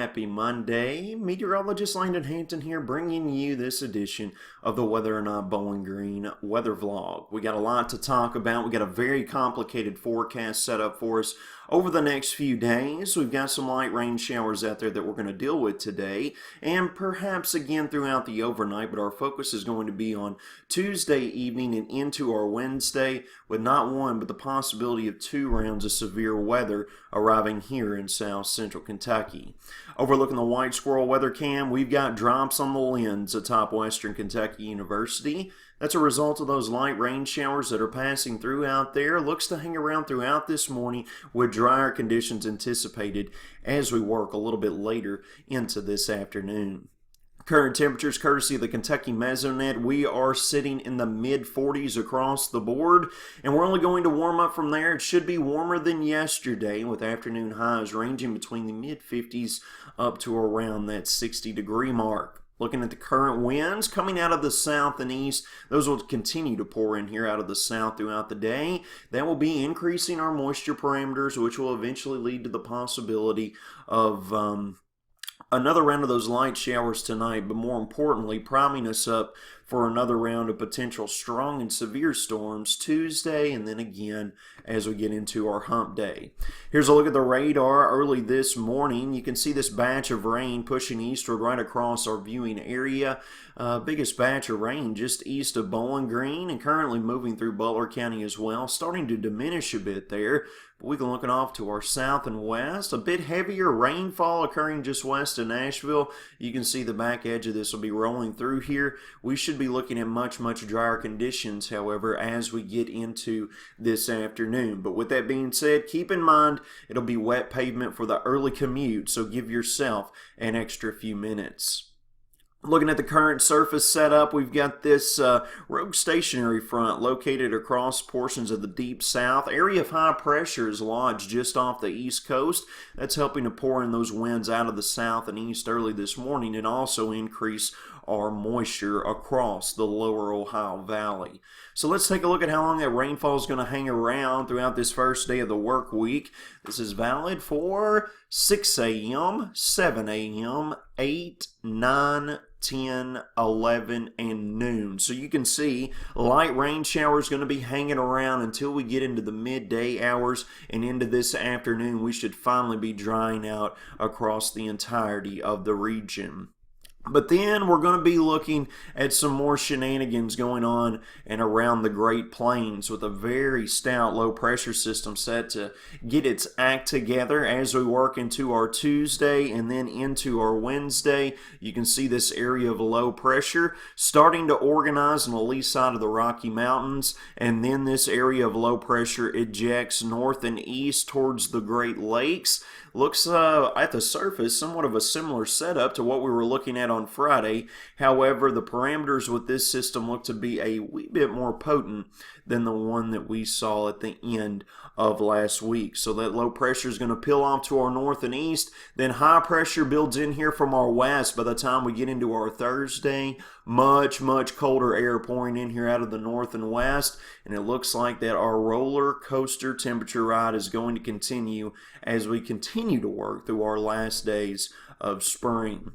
happy Monday. Meteorologist Landon Hampton here, bringing you this edition of the Whether or Not Bowling Green weather vlog. We got a lot to talk about. We got a very complicated forecast set up for us over the next few days. We've got some light rain showers out there that we're going to deal with today, and perhaps again throughout the overnight, but our focus is going to be on Tuesday evening and into our Wednesday, with not one but the possibility of 2 rounds of severe weather arriving here in South Central Kentucky. Overlooking the White Squirrel weather cam, we've got drops on the lens atop Western Kentucky University. That's a result of those light rain showers that are passing through out there. Looks to hang around throughout this morning with drier conditions anticipated as we work a little bit later into this afternoon. Current temperatures, courtesy of the Kentucky Mesonet, we are sitting in the mid-40s across the board, and we're only going to warm up from there. It should be warmer than yesterday, with afternoon highs ranging between the mid-50s up to around that 60-degree mark. Looking at the current winds coming out of the south and east, those will continue to pour in here out of the south throughout the day. That will be increasing our moisture parameters, which will eventually lead to the possibility of another round of those light showers tonight, but more importantly, priming us up for another round of potential strong and severe storms Tuesday, and then again as we get into our hump day. Here's a look at the radar early this morning. You can see this batch of rain pushing eastward right across our viewing area. Biggest batch of rain just east of Bowling Green and currently moving through Butler County as well, starting to diminish a bit there. But we can look off to our south and west. A bit heavier rainfall occurring just west of Nashville. You can see the back edge of this will be rolling through here. We should be looking at much drier conditions, however, as we get into this afternoon. But with that being said, keep in mind it'll be wet pavement for the early commute, so give yourself an extra few minutes. Looking at the current surface setup, we've got this rogue stationary front located across portions of the deep south. Area of high pressure is lodged just off the east coast. That's helping to pour in those winds out of the south and east early this morning and also increase our moisture across the lower Ohio Valley. So let's take a look at how long that rainfall is going to hang around throughout this first day of the work week. This is valid for 6 a.m., 7 a.m., 8, 9, 10, 11, and noon. So you can see light rain showers going to be hanging around until we get into the midday hours, and into this afternoon we should finally be drying out across the entirety of the region. But then we're going to be looking at some more shenanigans going on and around the Great Plains with a very stout low pressure system set to get its act together as we work into our Tuesday and then into our Wednesday. You can see this area of low pressure starting to organize on the lee side of the Rocky Mountains, and then this area of low pressure ejects north and east towards the Great Lakes. Looks at the surface somewhat of a similar setup to what we were looking at on Friday. However, the parameters with this system look to be a wee bit more potent than the one that we saw at the end of last week. So that low pressure is going to peel off to our north and east. Then high pressure builds in here from our west. By the time we get into our Thursday, much colder air pouring in here out of the north and west. And it looks like that our roller coaster temperature ride is going to continue as we continue to work through our last days of spring.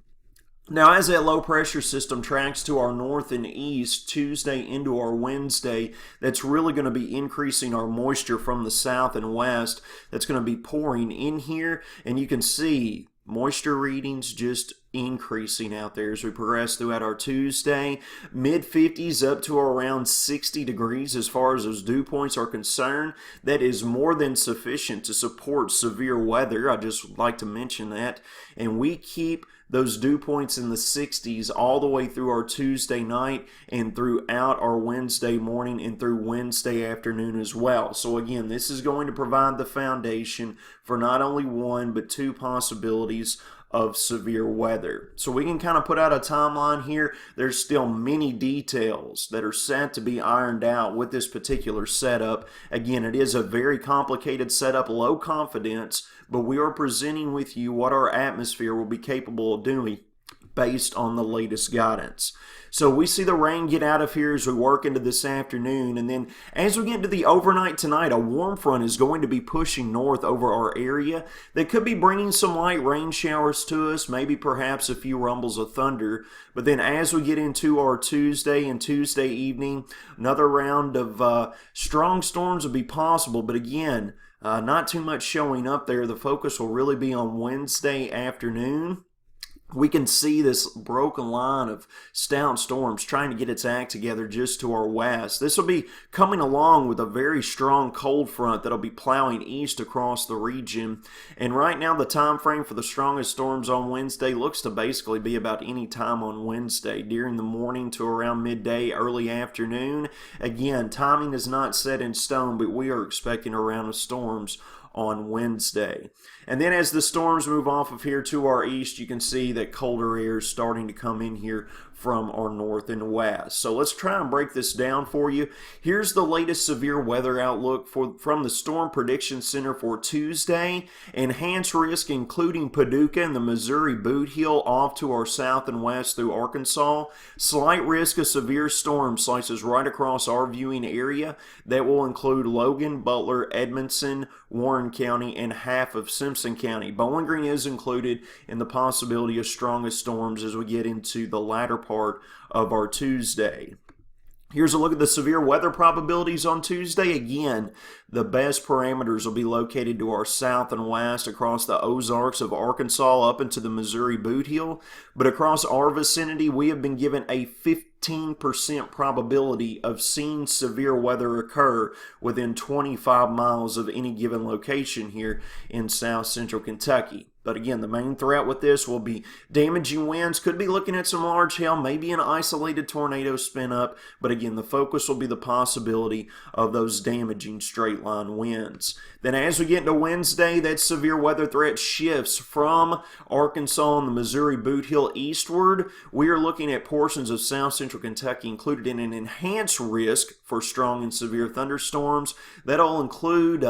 Now, as that low pressure system tracks to our north and east Tuesday into our Wednesday, that's really going to be increasing our moisture from the south and west. That's going to be pouring in here, and you can see moisture readings just increasing out there as we progress throughout our Tuesday. Mid-50s up to around 60 degrees as far as those dew points are concerned. That is more than sufficient to support severe weather. I just like to mention that. And we keep those dew points in the 60s all the way through our Tuesday night and throughout our Wednesday morning and through Wednesday afternoon as well. So again, this is going to provide the foundation for not only 1 but 2 possibilities of severe weather. So we can kind of put out a timeline here. There's still many details that are set to be ironed out with this particular setup. Again, it is a very complicated setup, low confidence, but we are presenting with you what our atmosphere will be capable of doing based on the latest guidance. So we see the rain get out of here as we work into this afternoon, and then as we get into the overnight tonight, a warm front is going to be pushing north over our area that could be bringing some light rain showers to us, maybe perhaps a few rumbles of thunder. But then as we get into our Tuesday and Tuesday evening, another round of strong storms will be possible, but again, not too much showing up there. The focus will really be on Wednesday afternoon. We can see this broken line of stout storms trying to get its act together just to our west. This will be coming along with a very strong cold front that'll be plowing east across the region. And right now the time frame for the strongest storms on Wednesday looks to basically be about any time on Wednesday, during the morning to around midday, early afternoon. Again, timing is not set in stone, but we are expecting a round of storms on Wednesday. And then as the storms move off of here to our east, you can see that colder air is starting to come in here from our north and west. So let's try and break this down for you. Here's the latest severe weather outlook from the Storm Prediction Center for Tuesday. Enhanced risk including Paducah and the Missouri Boot Heel off to our south and west through Arkansas. Slight risk of severe storm slices right across our viewing area. That will include Logan, Butler, Edmondson, Warren County, and half of Simpson County. Bowling Green is included in the possibility of strongest storms as we get into the latter part of our Tuesday. Here's a look at the severe weather probabilities on Tuesday. Again, the best parameters will be located to our south and west across the Ozarks of Arkansas up into the Missouri Boot Heel. But across our vicinity, we have been given a 15% probability of seeing severe weather occur within 25 miles of any given location here in south central Kentucky. But again, the main threat with this will be damaging winds. Could be looking at some large hail, maybe an isolated tornado spin up. But again, the focus will be the possibility of those damaging straight line winds. Then as we get into Wednesday, that severe weather threat shifts from Arkansas and the Missouri Boot Heel eastward. We are looking at portions of south central Kentucky included in an enhanced risk for strong and severe thunderstorms. That'll include,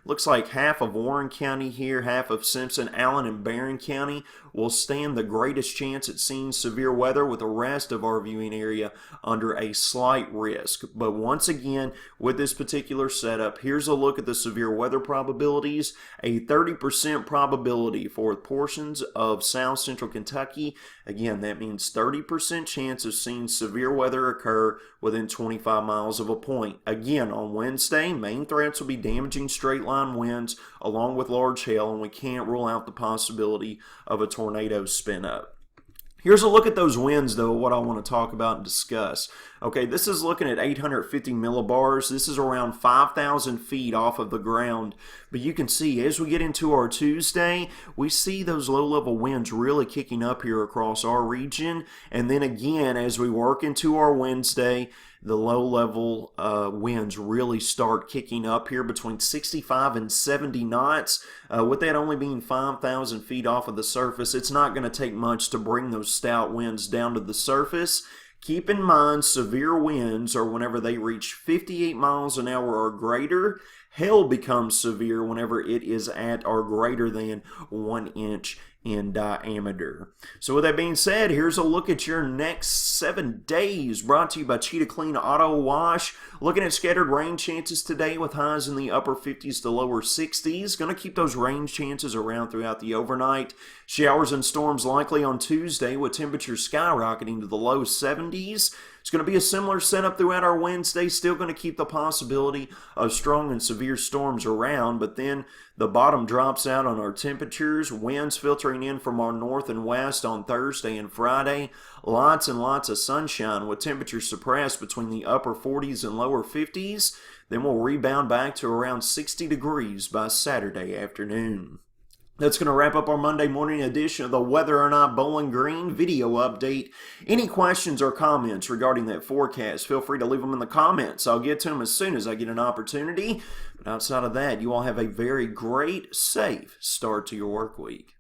looks like half of Warren County here, half of Simpson, Allen, and Barron County will stand the greatest chance at seeing severe weather, with the rest of our viewing area under a slight risk. But once again, with this particular setup, here's a look at the severe weather probabilities. A 30% probability for portions of south central Kentucky. Again, that means 30% chance of seeing severe weather occur within 25 miles of a point. Again, on Wednesday, main threats will be damaging straight line winds along with large hail, and we can't rule out the possibility of a tornado spin up. Here's a look at those winds, though, what I want to talk about and discuss. Okay, this is looking at 850 millibars. This is around 5,000 feet off of the ground. But you can see, as we get into our Tuesday, we see those low-level winds really kicking up here across our region. And then again, as we work into our Wednesday, the low-level winds really start kicking up here between 65 and 70 knots. With that only being 5,000 feet off of the surface, it's not going to take much to bring those stout winds down to the surface. Keep in mind, severe winds are whenever they reach 58 miles an hour or greater. Hail becomes severe whenever it is at or greater than 1 inch in diameter. So with that being said, here's a look at your next 7 days, brought to you by Cheetah Clean Auto Wash. Looking at scattered rain chances today with highs in the upper 50s to lower 60s. Going to keep those rain chances around throughout the overnight. Showers and storms likely on Tuesday, with temperatures skyrocketing to the low 70s. It's going to be a similar setup throughout our Wednesday. Still going to keep the possibility of strong and severe storms around, but then the bottom drops out on our temperatures. Winds filtering in from our north and west on Thursday and Friday. Lots and lots of sunshine, with temperatures suppressed between the upper 40s and lower 50s. Then we'll rebound back to around 60 degrees by Saturday afternoon. That's going to wrap up our Monday morning edition of the Whether or Not Bowling Green video update. Any questions or comments regarding that forecast, feel free to leave them in the comments. I'll get to them as soon as I get an opportunity. But outside of that, you all have a very great, safe start to your work week.